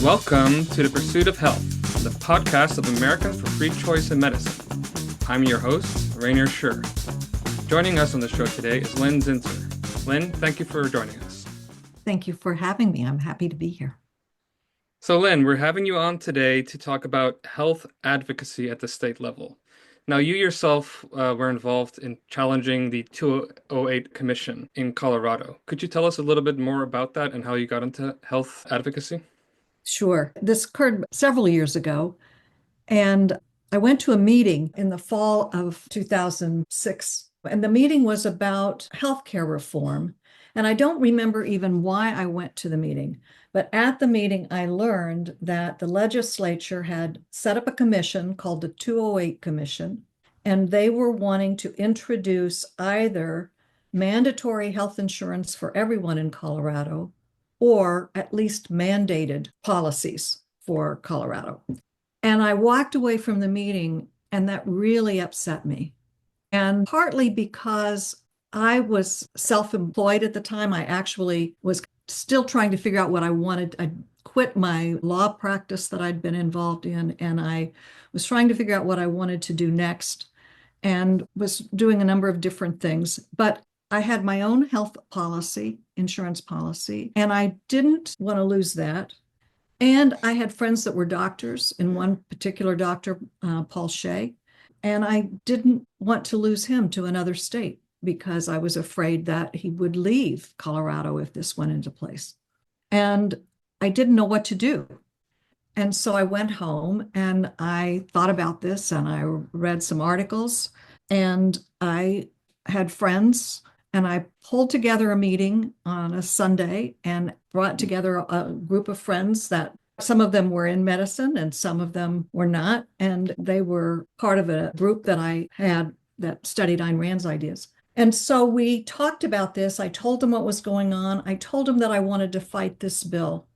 Welcome to The Pursuit of Health, the podcast of Americans for Free Choice in Medicine. I'm your host, Rainer Schur. Joining us on the show today is Lin Zinser. Lin, thank you for joining us. Thank you for having me. I'm happy to be here. So Lin, we're having you on today to talk about health advocacy at the state level. Now, you yourself were involved in challenging the 208 Commission in Colorado. Could you tell us a little bit more about that and how you got into health advocacy? Sure. This occurred several years ago, and I went to a meeting in the fall of 2006, and the meeting was about healthcare reform. And I don't remember even why I went to the meeting, but at the meeting, I learned that the legislature had set up a commission called the 208 Commission, and they were wanting to introduce either mandatory health insurance for everyone in Colorado or at least mandated policies for Colorado. And I walked away from the meeting, and that really upset me. And partly because I was self-employed at the time, I actually was still trying to figure out what I wanted. I quit my law practice that I'd been involved in, and I was trying to figure out what I wanted to do next and was doing a number of different things. But I had my own health policy, insurance policy, and I didn't want to lose that. And I had friends that were doctors, and one particular doctor, Paul Shea, and I didn't want to lose him to another state because I was afraid that he would leave Colorado if this went into place. And I didn't know what to do. And so I went home and I thought about this, and I read some articles, and I had friends. And I pulled together a meeting on a Sunday and brought together a group of friends that some of them were in medicine and some of them were not. And they were part of a group that I had that studied Ayn Rand's ideas. And so we talked about this. I told them what was going on. I told them that I wanted to fight this bill.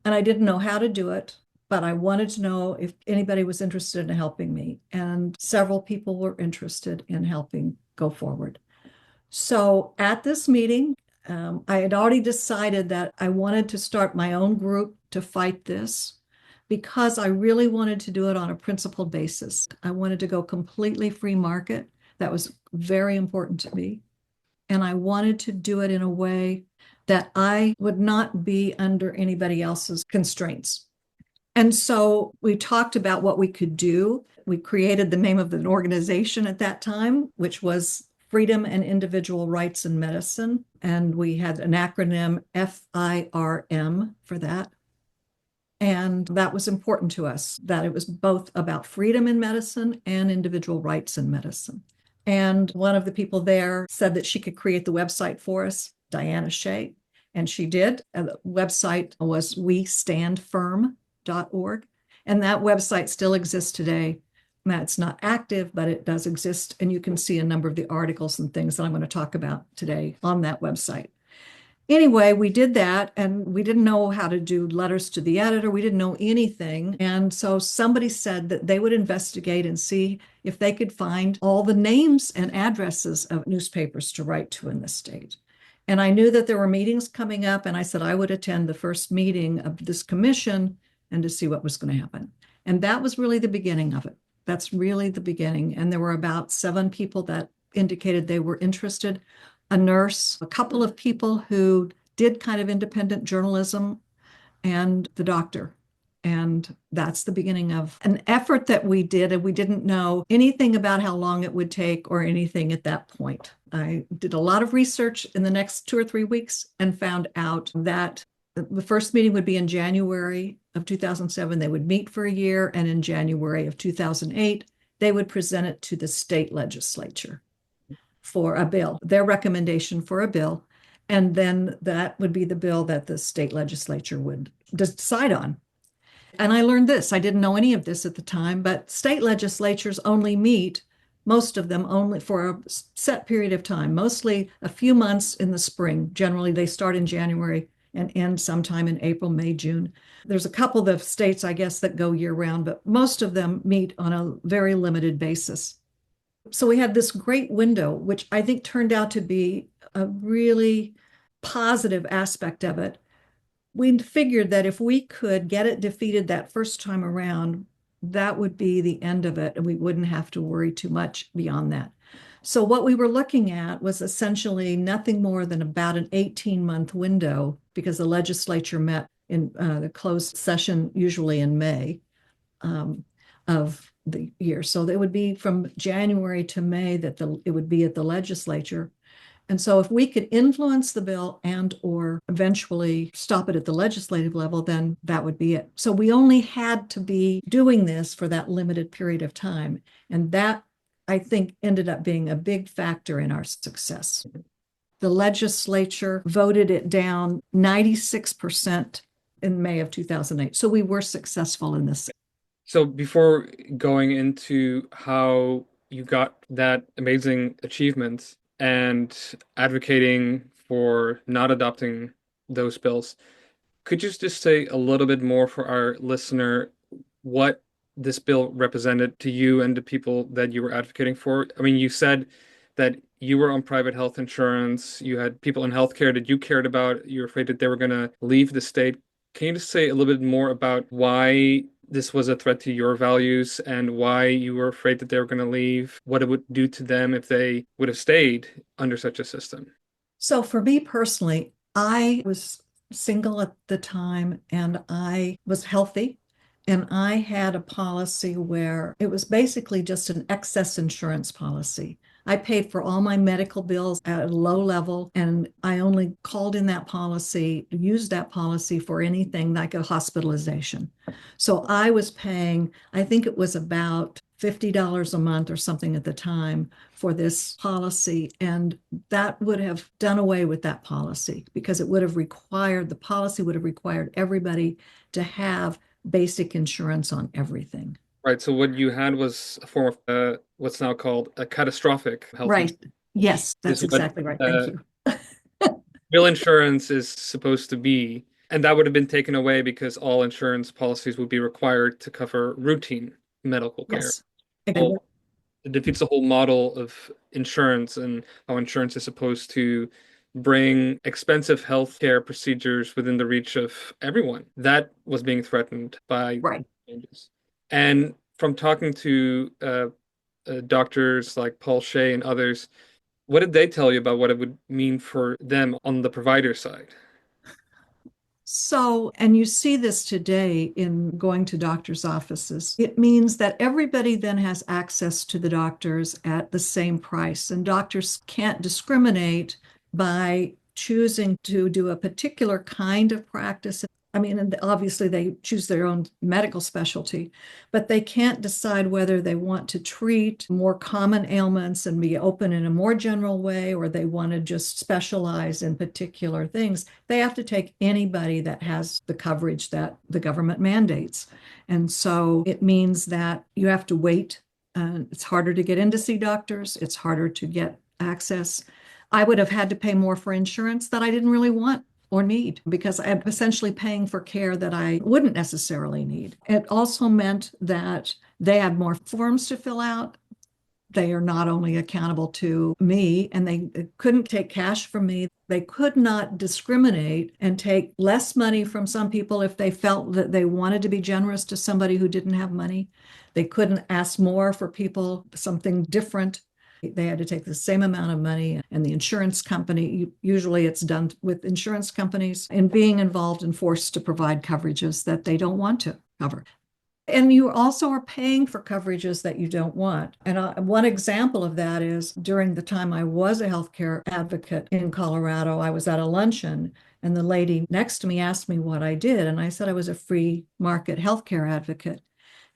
And I didn't know how to do it, but I wanted to know if anybody was interested in helping me. And several people were interested in helping go forward. So at this meeting, I had already decided that I wanted to start my own group to fight this because I really wanted to do it on a principled basis. I wanted to go completely free market. That was very important to me. And I wanted to do it in a way that I would not be under anybody else's constraints. And so we talked about what we could do. We created the name of an organization at that time, which was Freedom and Individual Rights in Medicine. And we had an acronym FIRM for that. And that was important to us, that it was both about freedom in medicine and individual rights in medicine. And one of the people there said that she could create the website for us, Diana Shea, and she did. And the website was westandfirm.org. And that website still exists today. It's not active, but it does exist. And you can see a number of the articles and things that I'm going to talk about today on that website. Anyway, we did that, and we didn't know how to do letters to the editor. We didn't know anything. And so somebody said that they would investigate and see if they could find all the names and addresses of newspapers to write to in the state. And I knew that there were meetings coming up, and I said I would attend the first meeting of this commission and to see what was going to happen. And that was really the beginning of it. That's really the beginning. And there were about 7 people that indicated they were interested, a nurse, a couple of people who did kind of independent journalism, and the doctor. And that's the beginning of an effort that we did, and we didn't know anything about how long it would take or anything at that point. I did a lot of research in the next 2 or 3 weeks and found out that the first meeting would be in January of 2007. They would meet for a year, and in January of 2008, they would present it to the state legislature for a bill, their recommendation for a bill. And then that would be the bill that the state legislature would decide on. And I learned this. I didn't know any of this at the time, but state legislatures only meet, most of them only for a set period of time, mostly a few months in the spring. Generally, they start in January and end sometime in April, May, June. There's a couple of states, I guess, that go year round, but most of them meet on a very limited basis. So we had this great window, which I think turned out to be a really positive aspect of it. We figured that if we could get it defeated that first time around, that would be the end of it, and we wouldn't have to worry too much beyond that. So what we were looking at was essentially nothing more than about an 18-month window because the legislature met in the closed session, usually in May um, of the year. So it would be from January to May that it would be at the legislature. And so if we could influence the bill and or eventually stop it at the legislative level, then that would be it. So we only had to be doing this for that limited period of time. And that, I think, ended up being a big factor in our success. The legislature voted it down 96% in May of 2008. So we were successful in this. So before going into how you got that amazing achievement and advocating for not adopting those bills, could you just say a little bit more for our listener what this bill represented to you and the people that you were advocating for? I mean, you said that you were on private health insurance, you had people in healthcare that you cared about, you were afraid that they were going to leave the state. Can you just say a little bit more about why this was a threat to your values and why you were afraid that they were going to leave, what it would do to them if they would have stayed under such a system? So for me personally, I was single at the time and I was healthy. And I had a policy where it was basically just an excess insurance policy. I paid for all my medical bills at a low level, and I only called in that policy, used that policy for anything like a hospitalization. So I was paying, I think it was about $50 a month or something at the time for this policy. And that would have done away with that policy because it would have required, the policy would have required everybody to have basic insurance on everything. Right. So what you had was a form of what's now called a catastrophic health insurance, Right. which Yes, is that's what exactly right. Thank you. real insurance is supposed to be. And that would have been taken away because all insurance policies would be required to cover routine medical care. Yes. Well, it defeats the whole model of insurance and how insurance is supposed to bring expensive healthcare procedures within the reach of everyone. That was being threatened by Right. changes. And from talking to doctors like Paul Shea and others, what did they tell you about what it would mean for them on the provider side? So, and you see this today in going to doctors' offices. It means that everybody then has access to the doctors at the same price, and doctors can't discriminate by choosing to do a particular kind of practice. I mean, and obviously they choose their own medical specialty, but they can't decide whether they want to treat more common ailments and be open in a more general way, or they want to just specialize in particular things. They have to take anybody that has the coverage that the government mandates. And so it means that you have to wait. It's harder to get in to see doctors. It's harder to get access. I would have had to pay more for insurance that I didn't really want or need because I'm essentially paying for care that I wouldn't necessarily need. It also meant that they had more forms to fill out. They are not only accountable to me, and they couldn't take cash from me. They could not discriminate and take less money from some people if they felt that they wanted to be generous to somebody who didn't have money. They couldn't ask more for people, something different. They had to take the same amount of money, and the insurance company, usually it's done with insurance companies, and being involved and forced to provide coverages that they don't want to cover. And you also are paying for coverages that you don't want. And one example of that is during the time I was a healthcare advocate in Colorado, I was at a luncheon and the lady next to me asked me what I did. And I said I was a free market healthcare advocate.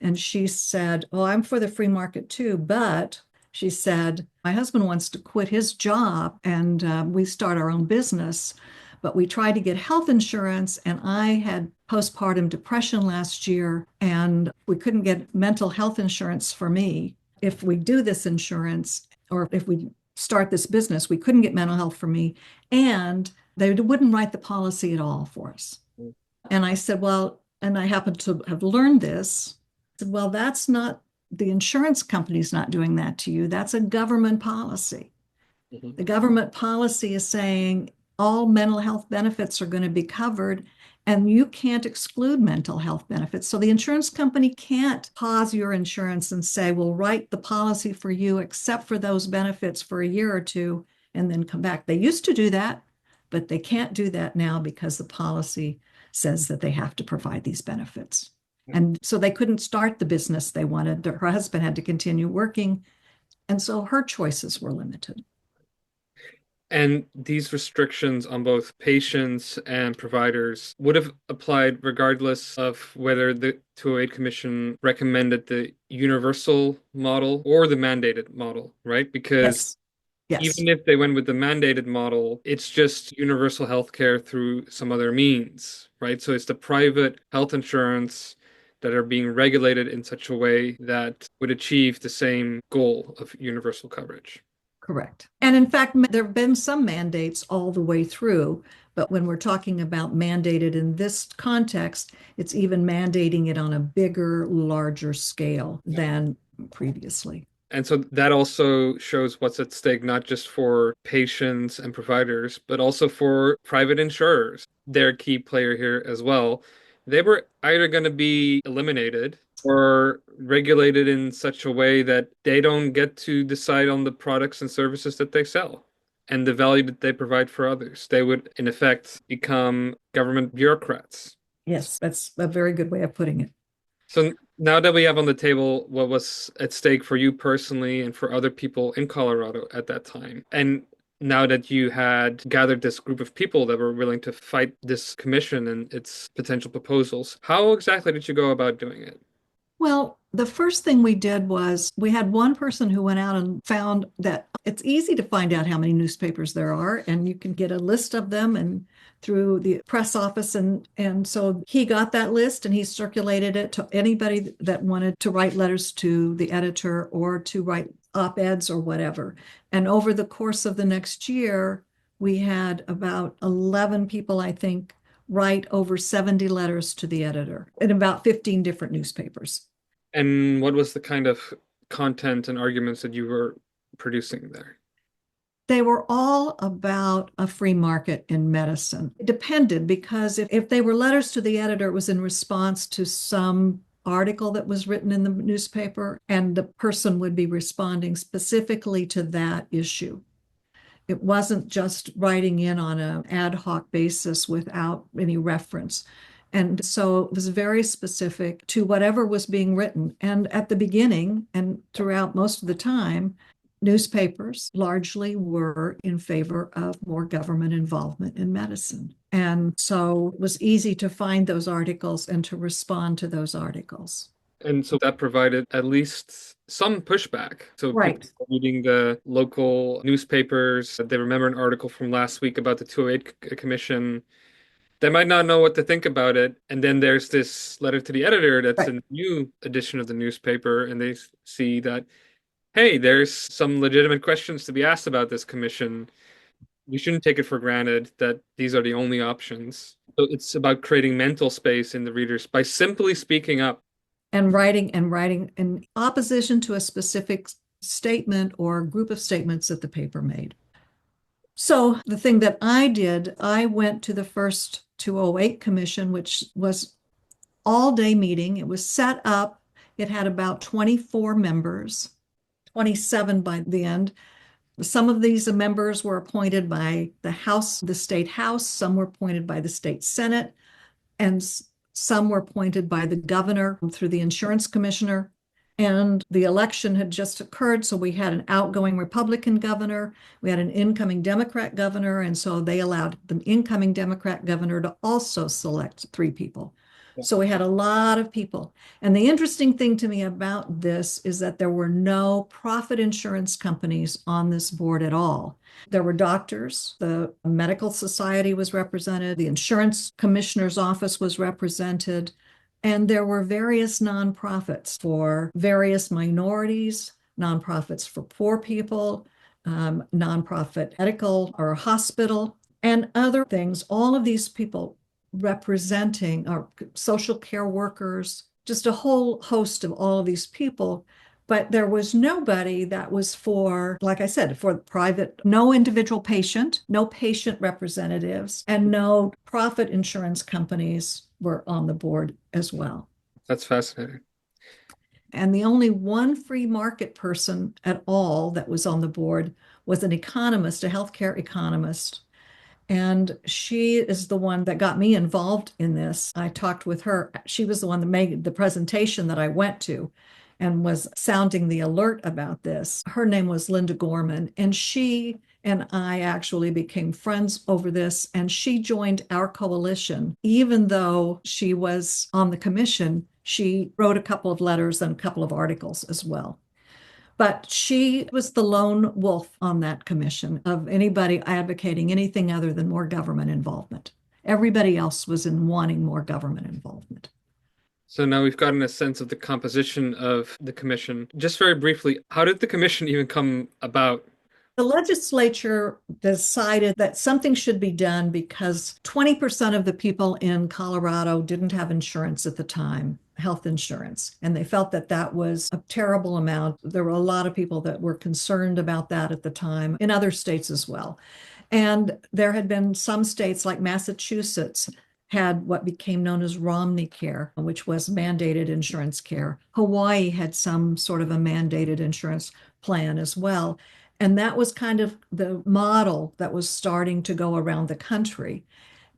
And she said, "Oh, I'm for the free market too, but," she said, "my husband wants to quit his job and we start our own business. But we tried to get health insurance, and I had postpartum depression last year, and we couldn't get mental health insurance for me. If we do this insurance, or if we start this business, we couldn't get mental health for me, and they wouldn't write the policy at all for us." And I said, "Well," and I happened to have learned this. I said, "Well, that's not The insurance company's not doing that to you. That's a government policy. Mhm. The government policy is saying all mental health benefits are going to be covered, and you can't exclude mental health benefits. So the insurance company can't pause your insurance and say, we'll write the policy for you except for those benefits for a year or two and then come back. They used to do that, but they can't do that now because the policy says that they have to provide these benefits. And so they couldn't start the business they wanted. Her husband had to continue working. And so her choices were limited. And these restrictions on both patients and providers would have applied regardless of whether the 208 Commission recommended the universal model or the mandated model, right? Because Yes. Yes. even if they went with the mandated model, it's just universal healthcare through some other means, right? So it's the private health insurance that are being regulated in such a way that would achieve the same goal of universal coverage. Correct. And in fact, there have been some mandates all the way through, but when we're talking about mandated in this context, it's even mandating it on a bigger, larger scale than previously. And so that also shows what's at stake, not just for patients and providers, but also for private insurers. They're a key player here as well. They were either going to be eliminated or regulated in such a way that they don't get to decide on the products and services that they sell and the value that they provide for others. They would, in effect, become government bureaucrats. Yes, that's a very good way of putting it. So now that we have on the table what was at stake for you personally and for other people in Colorado at that time, and now that you had gathered this group of people that were willing to fight this commission and its potential proposals, how exactly did you go about doing it? Well, the first thing we did was we had one person who went out and found that it's easy to find out how many newspapers there are, and you can get a list of them and through the press office and so he got that list and he circulated it to anybody that wanted to write letters to the editor or to write op-eds or whatever. And over the course of the next year, we had about 11 people, I think, write over 70 letters to the editor in about 15 different newspapers. And what was the kind of content and arguments that you were producing there? They were all about a free market in medicine. It depended because if they were letters to the editor, it was in response to some article that was written in the newspaper, and the person would be responding specifically to that issue. It wasn't just writing in on an ad hoc basis without any reference. And so it was very specific to whatever was being written. And at the beginning and throughout most of the time, newspapers largely were in favor of more government involvement in medicine. And so it was easy to find those articles and to respond to those articles. And so that provided at least some pushback. So people Right. are reading the local newspapers, they remember an article from last week about the 208 Commission. They might not know what to think about it. And then there's this letter to the editor that's Right. a new edition of the newspaper, and they see that, hey, there's some legitimate questions to be asked about this commission. We shouldn't take it for granted that these are the only options. So it's about creating mental space in the readers by simply speaking up. And writing in opposition to a specific statement or group of statements that the paper made. So the thing that I did, I went to the first 208 commission, which was all day meeting. It was set up. It had about 24 members, 27 by the end. Some of these members were appointed by the House, the state House. Some were appointed by the state Senate, and some were appointed by the governor through the insurance commissioner. And the election had just occurred, so we had an outgoing Republican governor, we had an incoming Democrat governor, and so they allowed the incoming Democrat governor to also select three people. So we had a lot of people. And the interesting thing to me about this is that there were no profit insurance companies on this board at all. There were doctors, the medical society was represented, the insurance commissioner's office was represented, and there were various nonprofits for various minorities, nonprofits for poor people, nonprofit medical or hospital, and other things. All of these people representing our social care workers, just a whole host of all of these people. But there was nobody that was for, like I said, for the private, no individual patient, no patient representatives, and no profit insurance companies were on the board as well. That's fascinating. And the only one free market person at all that was on the board was an economist, a healthcare economist. And she is the one that got me involved in this. I talked with her. She was the one that made the presentation that I went to and was sounding the alert about this. Her name was Linda Gorman, and she and I actually became friends over this. And she joined our coalition, even though she was on the commission. She wrote a couple of letters and a couple of articles as well. But she was the lone wolf on that commission of anybody advocating anything other than more government involvement. Everybody else was in wanting more government involvement. So now we've gotten a sense of the composition of the commission. Just very briefly, how did the commission even come about? The legislature decided that something should be done because 20% of the people in Colorado didn't have insurance at the time, health insurance. And they felt that that was a terrible amount. There were a lot of people that were concerned about that at the time, in other states as well. And there had been some states like Massachusetts had what became known as Romney Care, which was mandated insurance care. Hawaii had some sort of a mandated insurance plan as well. And that was kind of the model that was starting to go around the country.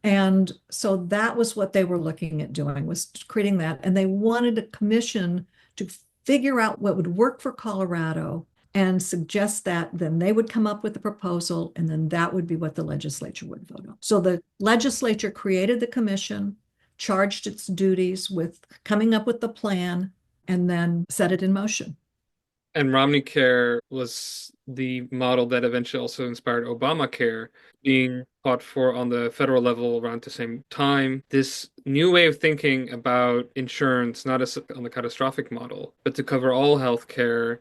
And so that was what they were looking at doing, was creating that. And they wanted a commission to figure out what would work for Colorado and suggest that. Then they would come up with a proposal, and then that would be what the legislature would vote on. So the legislature created the commission, charged its duties with coming up with the plan, and then set it in motion. And Romney Care was the model that eventually also inspired Obamacare, being fought for on the federal level around the same time. This new way of thinking about insurance, not as on the catastrophic model, but to cover all healthcare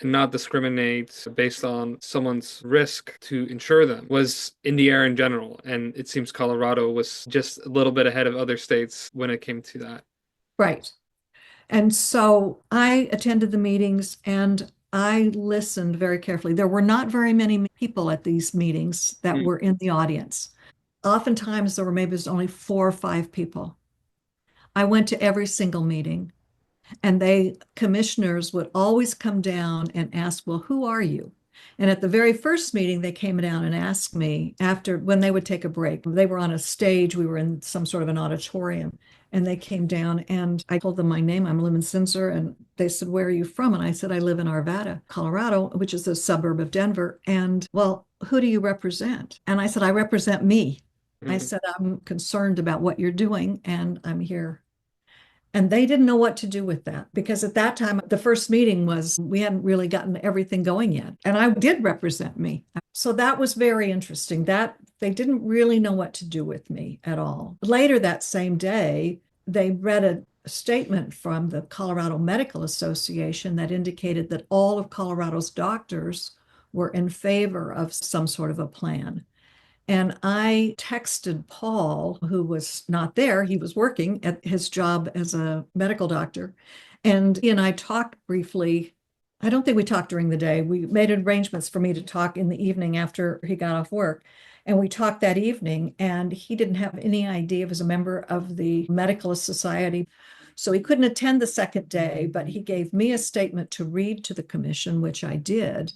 and not discriminate based on someone's risk to insure them, was in the air in general. And it seems Colorado was just a little bit ahead of other states when it came to that. Right. And so I attended the meetings and I listened very carefully. There were not very many people at these meetings that Mm. were in the audience. Oftentimes, there were maybe only 4 or 5 people. I went to every single meeting, and commissioners would always come down and ask, "Well, who are you?" And at the very first meeting, they came down and asked me after when they would take a break. They were on a stage, we were in some sort of an auditorium, and they came down and I told them my name. I'm Lin Zinser. And they said, "Where are you from?" And I said, "I live in Arvada, Colorado, which is a suburb of Denver." And, "Well, who do you represent?" And I said, "I represent me." I Mm. said, "I'm concerned about what you're doing and I'm here." And they didn't know what to do with that because at that time, the first meeting was we hadn't really gotten everything going yet. And I did represent me. So that was very interesting. That they didn't really know what to do with me at all. Later that same day, they read a statement from the Colorado Medical Association that indicated that all of Colorado's doctors were in favor of some sort of a plan. And I texted Paul, who was not there. He was working at his job as a medical doctor. And he and I talked briefly. I don't think we talked during the day. We made arrangements for me to talk in the evening after he got off work. And we talked that evening, and he didn't have any idea he was a member of the Medical Society. So he couldn't attend the second day, but he gave me a statement to read to the commission, which I did.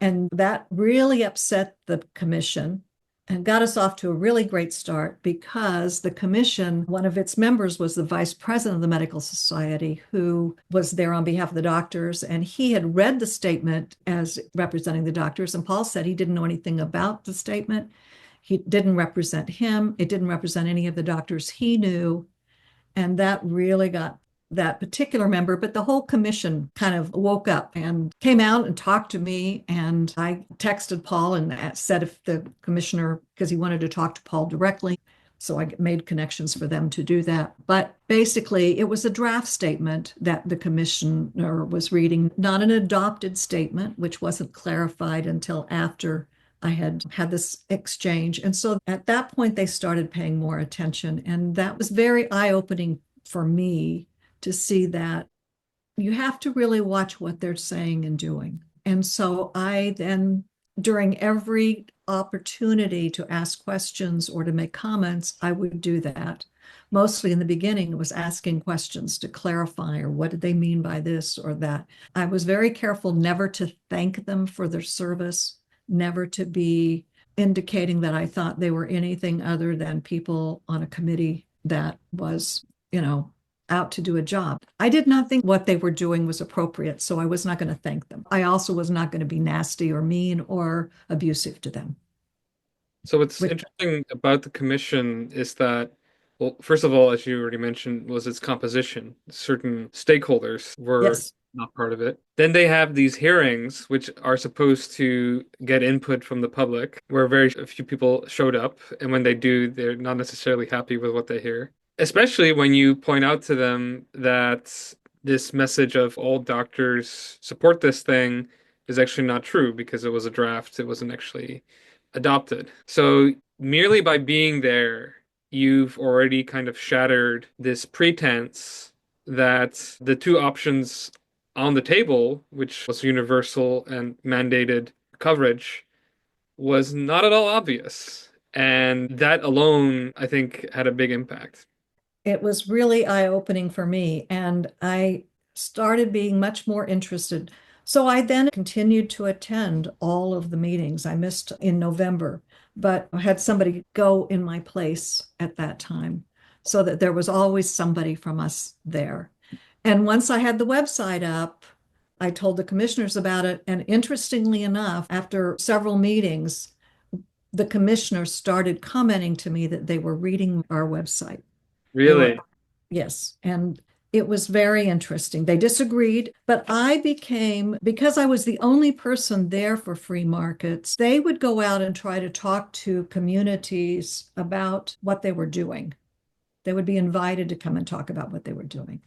And that really upset the commission and got us off to a really great start because the commission, one of its members was the vice president of the Medical Society, who was there on behalf of the doctors. And he had read the statement as representing the doctors. And Paul said he didn't know anything about the statement. He didn't represent him. It didn't represent any of the doctors he knew. And that really got that particular member, but the whole commission kind of woke up and came out and talked to me. And I texted Paul and said if the commissioner, because he wanted to talk to Paul directly. So I made connections for them to do that. But basically, it was a draft statement that the commissioner was reading, not an adopted statement, which wasn't clarified until after I had had this exchange. And so at that point, they started paying more attention. And that was very eye opening for me to see that you have to really watch what they're saying and doing. And so I then, during every opportunity to ask questions or to make comments, I would do that. Mostly in the beginning, it was asking questions to clarify or what did they mean by this or that. I was very careful never to thank them for their service, never to be indicating that I thought they were anything other than people on a committee that was, you know, out to do a job. I did not think what they were doing was appropriate, so I was not going to thank them. I also was not going to be nasty or mean or abusive to them. So what's Which, interesting about the commission is that, well, first of all, as you already mentioned, was its composition. Certain stakeholders were yes, not part of it. Then they have these hearings, which are supposed to get input from the public, where very few people showed up. And when they do, they're not necessarily happy with what they hear. Especially when you point out to them that this message of all doctors support this thing is actually not true because it was a draft. It wasn't actually adopted. So merely by being there, you've already kind of shattered this pretense that the two options on the table, which was universal and mandated coverage, was not at all obvious. And that alone, I think, had a big impact. it was really eye-opening for me, and I started being much more interested. So I then continued to attend all of the meetings. I missed in November, but I had somebody go in my place at that time so that there was always somebody from us there. And once I had the website up, I told the commissioners about it. And interestingly enough, after several meetings, the commissioners started commenting to me that they were reading our website. They were, Really? yes. And it was very interesting. They disagreed, but I became, because I was the only person there for free markets, they would go out and try to talk to communities about what they were doing. They would be invited to come and talk about what they were doing.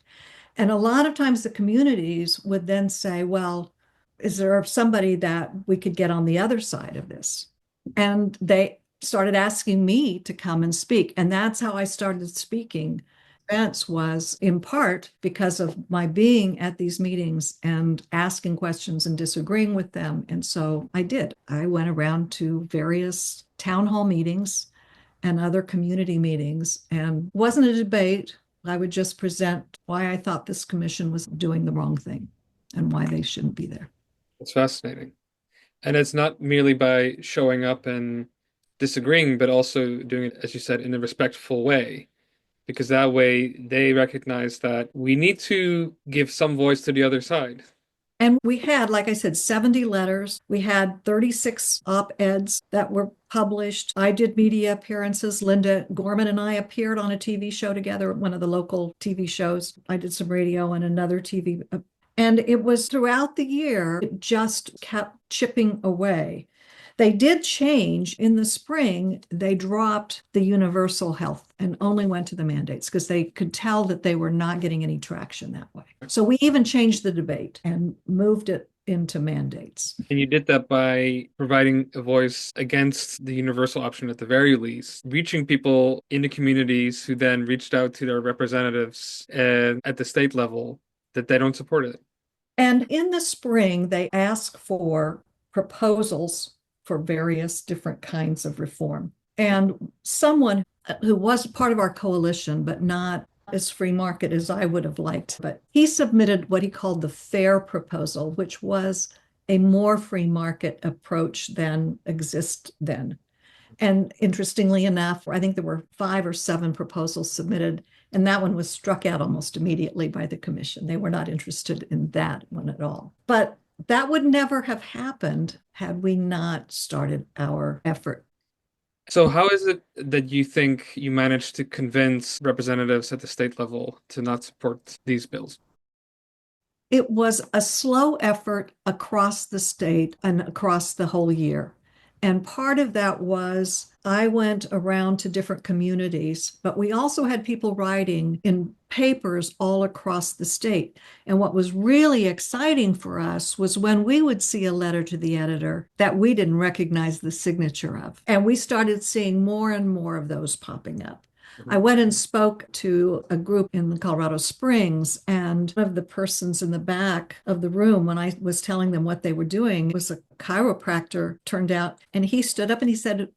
And a lot of times the communities would then say, well, is there somebody that we could get on the other side of this? And they started asking me to come and speak. And that's how I started speaking. Events was in part because of my being at these meetings and asking questions and disagreeing with them. And so I did. I went around to various town hall meetings and other community meetings, and wasn't a debate. I would just present why I thought this commission was doing the wrong thing and why they shouldn't be there. It's fascinating. And it's not merely by showing up and disagreeing, but also doing it, as you said, in a respectful way. Because that way they recognize that we need to give some voice to the other side. And we had, like I said, 70 letters. We had 36 op-eds that were published. I did media appearances. Linda Gorman and I appeared on a TV show together, one of the local TV shows. I did some radio and another TV. And it was throughout the year, it just kept chipping away. They did change in the spring. They dropped the universal health and only went to the mandates because they could tell that they were not getting any traction that way. So we even changed the debate and moved it into mandates. And you did that by providing a voice against the universal option at the very least, reaching people in the communities who then reached out to their representatives at the state level that they don't support it. And in the spring, they ask for proposals for various different kinds of reform. And someone who was part of our coalition, but not as free market as I would have liked, but he submitted what he called the FAIR proposal, which was a more free market approach than exists then. And interestingly enough, I think there were 5 or 7 proposals submitted, and that one was struck out almost immediately by the commission. They were not interested in that one at all. But that would never have happened had we not started our effort. So, how is it that you think you managed to convince representatives at the state level to not support these bills? It was a slow effort across the state and across the whole year. And part of that was I went around to different communities, but we also had people writing in papers all across the state. And what was really exciting for us was when we would see a letter to the editor that we didn't recognize the signature of. And we started seeing more and more of those popping up. I Mhm. went and spoke to a group in Colorado Springs, and one of the persons in the back of the room, when I was telling them what they were doing, was a chiropractor, turned out, and he stood up and he said,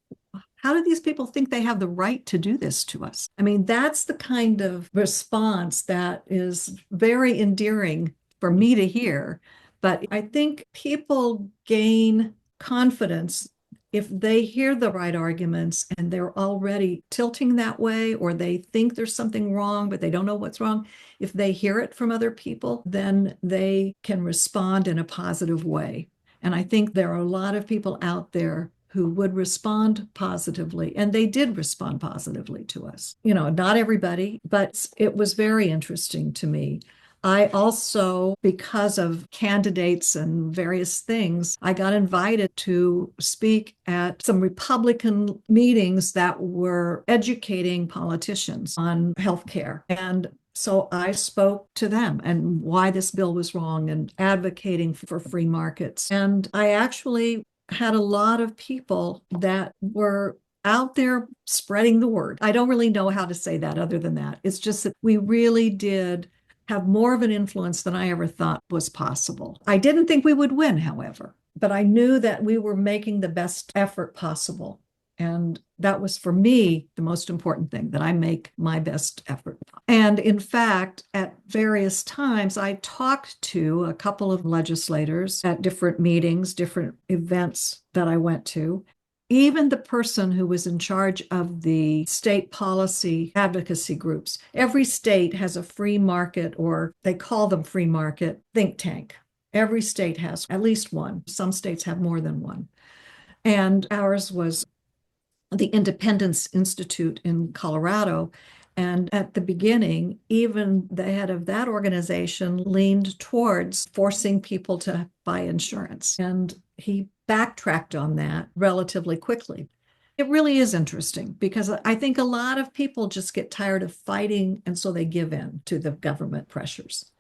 how do these people think they have the right to do this to us? I mean, that's the kind of response that is very endearing for me to hear. But I think people gain confidence if they hear the right arguments and they're already tilting that way, or they think there's something wrong, but they don't know what's wrong. If they hear it from other people, then they can respond in a positive way. And I think there are a lot of people out there who would respond positively, and they did respond positively to us. You know, not everybody, but it was very interesting to me. I also, because of candidates and various things, I got invited to speak at some Republican meetings that were educating politicians on healthcare. And so I spoke to them and why this bill was wrong and advocating for free markets. And I actually had a lot of people that were out there spreading the word. I don't really know how to say that other than that. It's just that we really did have more of an influence than I ever thought was possible. I didn't think we would win, however, but I knew that we were making the best effort possible. And that was for me the most important thing, that I make my best effort. And in fact, at various times, I talked to a couple of legislators at different meetings, different events that I went to. Even the person who was in charge of the state policy advocacy groups, every state has a free market, or they call them free market, think tank. Every state has at least one. Some states have more than one. And ours was the Independence Institute in Colorado. And at the beginning, even the head of that organization leaned towards forcing people to buy insurance. And he backtracked on that relatively quickly. It really is interesting because I think a lot of people just get tired of fighting, and so they give in to the government pressures.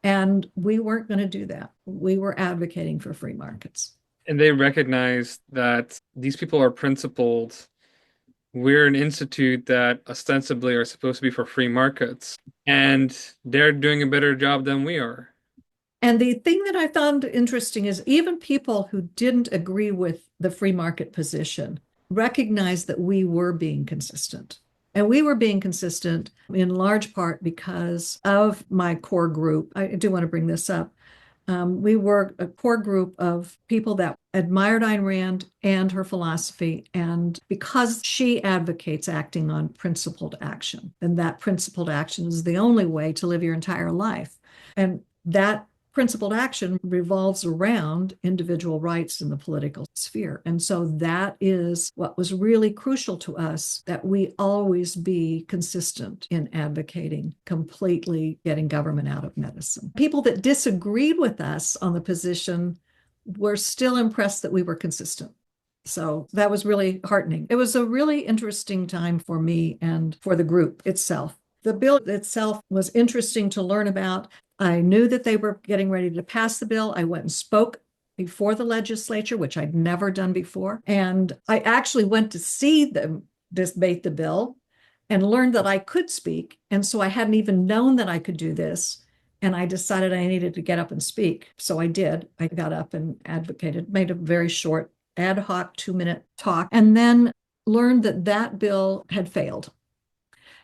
And we weren't going to do that. We were advocating for free markets. And they recognize that these people are principled. We're an institute that ostensibly are supposed to be for free markets, and they're doing a better job than we are. And the thing that I found interesting is even people who didn't agree with the free market position recognized that we were being consistent. And we were being consistent in large part because of my core group. I do want to bring this up. We were a core group of people that admired Ayn Rand and her philosophy. And because she advocates acting on principled action, and that principled action is the only way to live your entire life. And that principled action revolves around individual rights in the political sphere. And so that is what was really crucial to us, that we always be consistent in advocating completely getting government out of medicine. People that disagreed with us on the position were still impressed that we were consistent. So that was really heartening. It was a really interesting time for me and for the group itself. The bill itself was interesting to learn about. I knew that they were getting ready to pass the bill. I went and spoke before the legislature, which I'd never done before. And I actually went to see them debate the bill and learned that I could speak. And so I hadn't even known that I could do this. And I decided I needed to get up and speak. So I did. I got up and advocated, made a very short ad hoc 2-minute talk, and then learned that that bill had failed.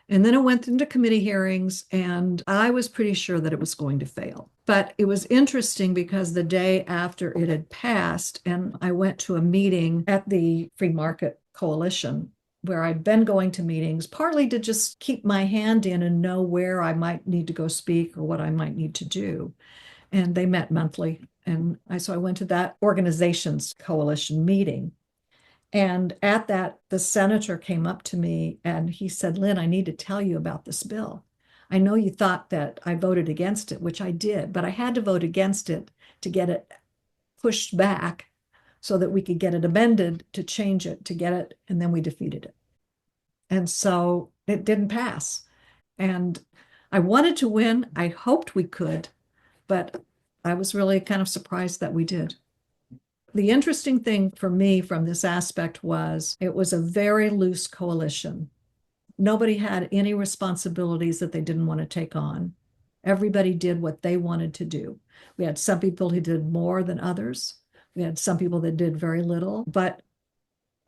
And then it went into committee hearings, and I was pretty sure that it was going to fail. But it was interesting because the day after it had passed, and I went to a meeting at the Free Market Coalition where I'd been going to meetings, partly to just keep my hand in and know where I might need to go speak or what I might need to do. And they met monthly. And so I went to that organization's coalition meeting. And at that, the senator came up to me and he said, Lynn, I need to tell you about this bill. I know you thought that I voted against it, which I did, but I had to vote against it to get it pushed back so that we could get it amended to change it, to get it, and then we defeated it. And so it didn't pass. And I wanted to win. I hoped we could, but I was really kind of surprised that we did. The interesting thing for me from this aspect was it was a very loose coalition. Nobody had any responsibilities that they didn't want to take on. Everybody did what they wanted to do. We had some people who did more than others. We had some people that did very little, but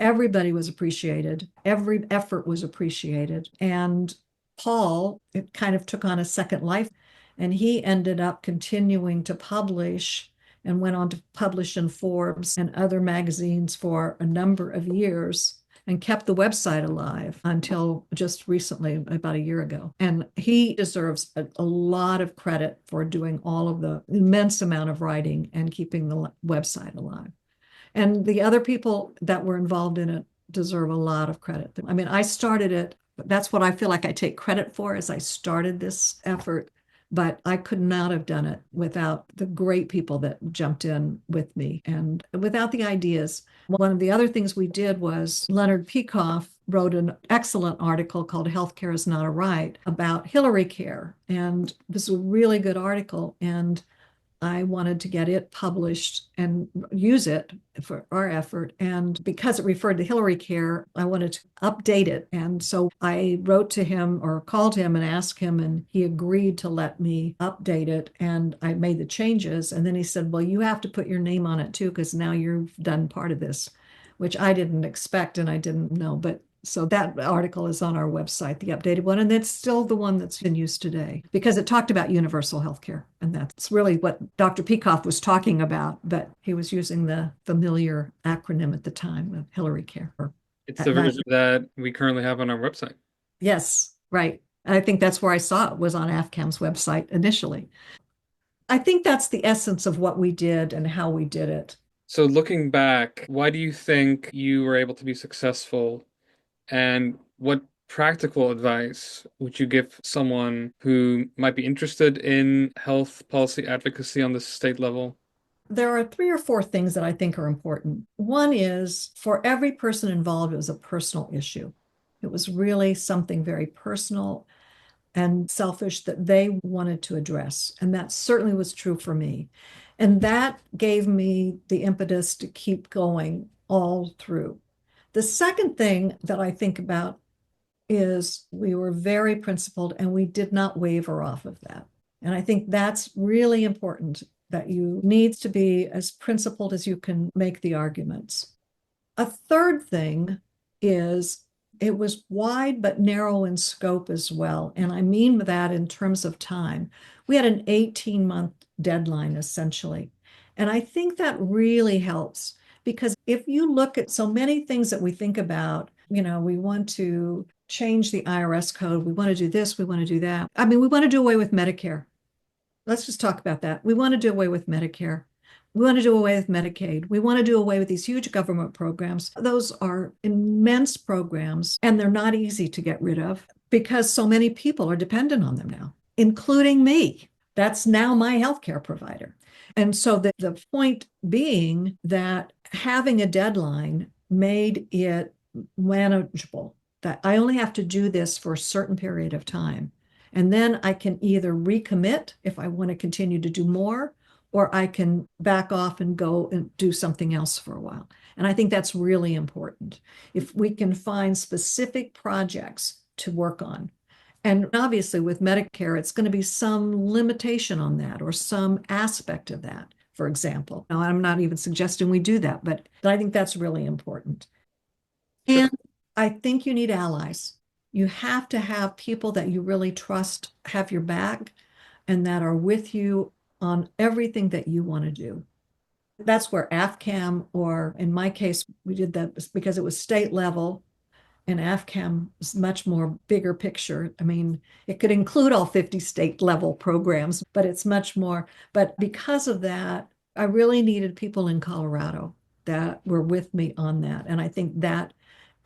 everybody was appreciated. Every effort was appreciated. And Paul, it kind of took on a second life, and he ended up continuing to publish and went on to publish in Forbes and other magazines for a number of years and kept the website alive until just recently, about a year ago. And he deserves a lot of credit for doing all of the immense amount of writing and keeping the website alive. And the other people that were involved in it deserve a lot of credit. I mean, I started it. That's what I feel like I take credit for as I started this effort. But I could not have done it without the great people that jumped in with me and without the ideas. One of the other things we did was Leonard Peikoff wrote an excellent article called Healthcare is Not a Right about Hillary Care. And this was a really good article. And I wanted to get it published and use it for our effort. And because it referred to Hillary Care, I wanted to update it. And so I wrote to him or called him and asked him, and he agreed to let me update it. And I made the changes. And then he said, well, you have to put your name on it too, because now you've done part of this, which I didn't expect and I didn't know. But so that article is on our website, the updated one, and it's still the one that's in use today because it talked about universal health care. And that's really what Dr. Peikoff was talking about, but he was using the familiar acronym at the time of Hillary Care. It's the version that we currently have on our website. Yes, right. And I think that's where I saw it was on AFCAM's website initially. I think that's the essence of what we did and how we did it. So looking back, why do you think you were able to be successful, and what practical advice would you give someone who might be interested in health policy advocacy on the state level? There are three or four things that I think are important. One is for every person involved, it was a personal issue. It was really something very personal and selfish that they wanted to address. And that certainly was true for me. And that gave me the impetus to keep going all through. The second thing that I think about is we were very principled and we did not waver off of that. And I think that's really important that you need to be as principled as you can make the arguments. A third thing is it was wide but narrow in scope as well. And I mean that in terms of time. We had an 18-month deadline essentially. And I think that really helps because if you look at so many things that we think about, we want to change the IRS code, we want to do this, we want to do that. I mean, we want to do away with Medicare. Let's just talk about that. We want to do away with Medicare. We want to do away with Medicaid. We want to do away with these huge government programs. Those are immense programs, and they're not easy to get rid of because so many people are dependent on them now, including me. That's now my healthcare provider. And so the point being that having a deadline made it manageable, that I only have to do this for a certain period of time. And then I can either recommit if I want to continue to do more, or I can back off and go and do something else for a while. And I think that's really important. If we can find specific projects to work on, and obviously with Medicare, it's going to be some limitation on that or some aspect of that, for example. Now, I'm not even suggesting we do that, but I think that's really important. Sure. And I think you need allies. You have to have people that you really trust have your back and that are with you on everything that you want to do. That's where AFCAM, or in my case, we did that because it was state level, and AFCAM is much more bigger picture. I mean, it could include all 50 state level programs, but it's much more. But because of that, I really needed people in Colorado that were with me on that. And I think that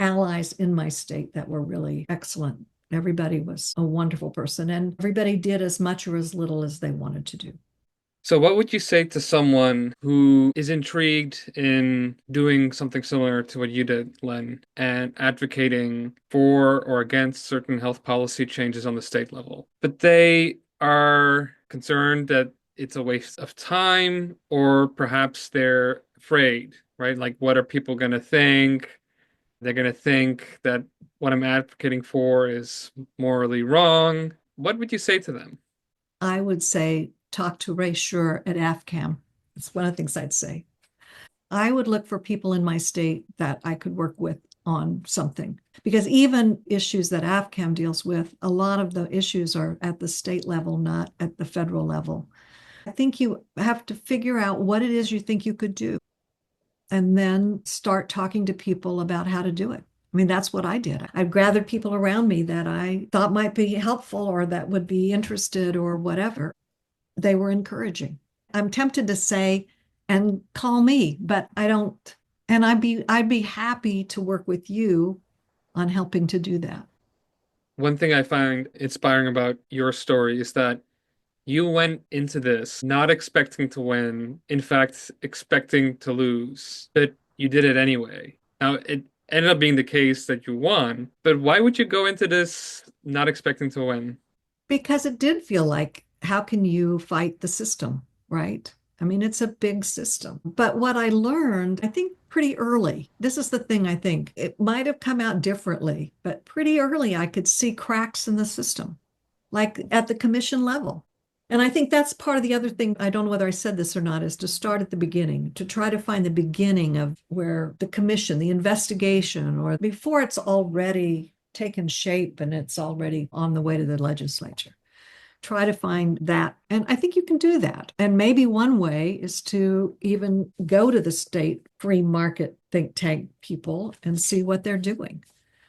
allies in my state that were really excellent. Everybody was a wonderful person, and everybody did as much or as little as they wanted to do. So what would you say to someone who is intrigued in doing something similar to what you did, Len, and advocating for or against certain health policy changes on the state level, but they are concerned that it's a waste of time, or perhaps they're afraid, right? Like, what are people going to think? They're going to think that what I'm advocating for is morally wrong. What would you say to them? I would say talk to Ray Schur at AFCAM. It's one of the things I'd say. I would look for people in my state that I could work with on something. Because even issues that AFCAM deals with, a lot of the issues are at the state level, not at the federal level. I think you have to figure out what it is you think you could do and then start talking to people about how to do it. I mean, that's what I did. I gathered people around me that I thought might be helpful or that would be interested or whatever. They were encouraging. I'm tempted to say, and call me, but I don't. And I'd be happy to work with you on helping to do that. One thing I find inspiring about your story is that you went into this not expecting to win, in fact, expecting to lose, but you did it anyway. Now, it ended up being the case that you won, but why would you go into this not expecting to win? Because it did feel like, how can you fight the system, right? I mean, it's a big system. But what I learned, I think pretty early, this is the thing I think, it might have come out differently, but pretty early I could see cracks in the system, like at the commission level. And I think that's part of the other thing. I don't know whether I said this or not, is to start at the beginning, to try to find the beginning of where the commission, the investigation, or before it's already taken shape and it's already on the way to the legislature. Try to find that. And I think you can do that. And maybe one way is to even go to the state free market think tank people and see what they're doing,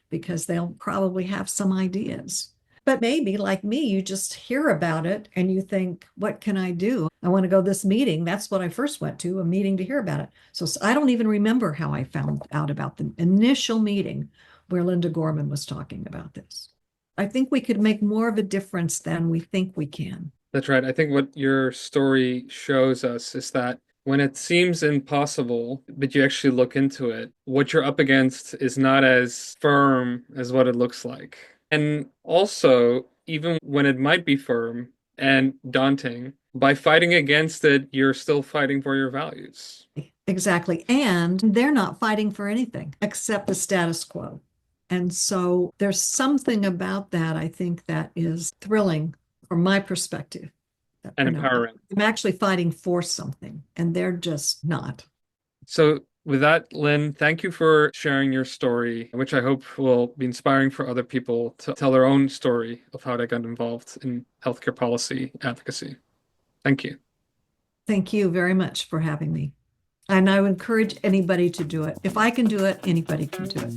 because they'll probably have some ideas. But maybe, like me, you just hear about it and you think, what can I do? I want to go to this meeting. That's what I first went to, a meeting to hear about it. So I don't even remember how I found out about the initial meeting where Linda Gorman was talking about this. I think we could make more of a difference than we think we can. That's right. I think what your story shows us is that when it seems impossible, but you actually look into it, what you're up against is not as firm as what it looks like. And also, even when it might be firm and daunting, by fighting against it, you're still fighting for your values. Exactly. And they're not fighting for anything except the status quo. And so there's something about that, I think, that is thrilling from my perspective. And empowering. I'm actually fighting for something, and they're just not. So, with that, Lynn, thank you for sharing your story, which I hope will be inspiring for other people to tell their own story of how they got involved in healthcare policy advocacy. Thank you. Thank you very much for having me. And I would encourage anybody to do it. If I can do it, anybody can do it.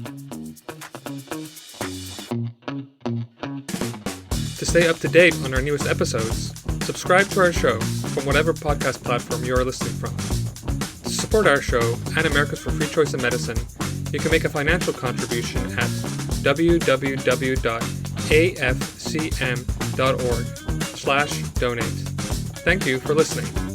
To stay up to date on our newest episodes, subscribe to our show from whatever podcast platform you are listening from. To support our show and Americans for Free Choice in Medicine, you can make a financial contribution at www.afcm.org/donate. Thank you for listening.